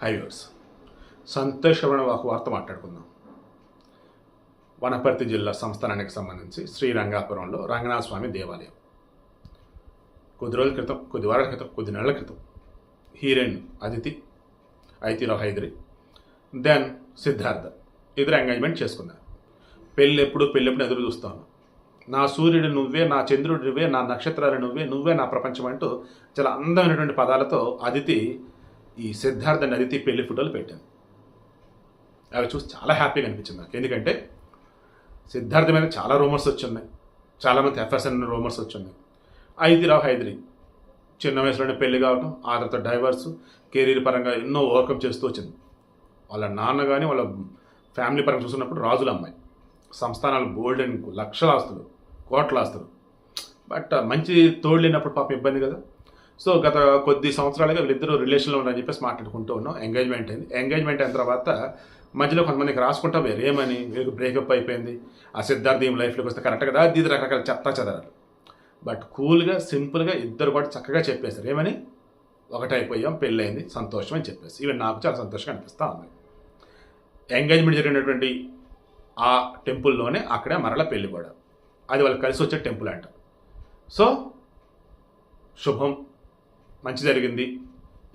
హైవేర్స్ సంతోషమైన ఒక వార్త మాట్లాడుకుందాం. వనపర్తి జిల్లా సంస్థానానికి సంబంధించి శ్రీరంగాపురంలో రంగనాథ స్వామి దేవాలయం. కొద్ది రోజుల క్రితం, కొద్ది వారాల క్రితం, కొద్ది నెలల క్రితం హీరోయిన్ అదితి, ఐతిరావు హైదరి, దెన్ సిద్ధార్థ ఇద్దరు ఎంగేజ్మెంట్ చేసుకున్నారు. పెళ్ళెప్పుడు ఎదురు చూస్తాను. నా సూర్యుడు నువ్వే, నా చంద్రుడు నువ్వే, నా నక్షత్రాలు నువ్వే, నువ్వే నా ప్రపంచం అంటూ చాలా అందమైనటువంటి పదాలతో అదితి ఈ సిద్ధార్థ అదితి పెళ్లి ఫోటోలు పెట్టాను. అవి చూసి చాలా హ్యాపీగా అనిపించింది నాకు. ఎందుకంటే సిద్ధార్థ మీద చాలా రూమర్స్ వచ్చున్నాయి, చాలామంది ఎఫ్ఎస్ఎన్ రూమర్స్ వచ్చున్నాయి. ఐతిరావు హైదరి చిన్న వయసులోనే పెళ్లి కావటం, ఆ తర్వాత డైవర్స్, కెరీర్ పరంగా ఎన్నో ఓవర్కమ్ చేస్తూ వచ్చింది. వాళ్ళ నాన్న కానీ వాళ్ళ ఫ్యామిలీ పరంగా చూస్తున్నప్పుడు రాజుల అమ్మాయి, సంస్థానాలు గోల్డెన్ లక్షల ఆస్తులు, కోట్ల ఆస్తులు. బట్ మంచి తోడు లేనప్పుడు పాపం ఇబ్బంది కదా. సో గత కొద్ది సంవత్సరాలుగా వీళ్ళిద్దరూ రిలేషన్లో ఉన్నారని చెప్పేసి మాట్లాడుకుంటూ ఉన్నాం. ఎంగేజ్మెంట్ అయింది. ఎంగేజ్మెంట్ అయిన తర్వాత మధ్యలో కొంతమందికి రాసుకుంటా వేరేమని వీళ్ళకి బ్రేకప్ అయిపోయింది, ఆ సిద్ధార్థ ఏం లైఫ్లోకి వస్తే కరెక్ట్ కదా, అది రకరకాల చెత్త చదరారు. బట్ కూల్గా సింపుల్గా ఇద్దరు కూడా చక్కగా చెప్పేశారు. ఏమని, ఒకటైపోయాం, పెళ్ళయింది, సంతోషం అని చెప్పేసి. ఈవెన్ నాకు చాలా సంతోషంగా అనిపిస్తూ ఉంది. ఎంగేజ్మెంట్ జరిగినటువంటి ఆ టెంపుల్లోనే అక్కడే మరలా పెళ్లి కూడా, అది వాళ్ళకి కలిసి వచ్చే టెంపుల్ అంట. సో శుభం, మంచి జరిగింది.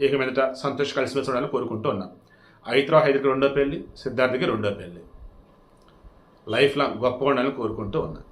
ఇక మీదట సంతోష్ కలిసిమెలిసి ఉండాలని కోరుకుంటూ ఉన్నాం. ఐతిరావు హైదరికి రెండో పెళ్ళి, సిద్ధార్థకి రెండో పెళ్ళి. లైఫ్ లాంగ్ గొప్పగా ఉండాలని కోరుకుంటూ ఉన్నాను.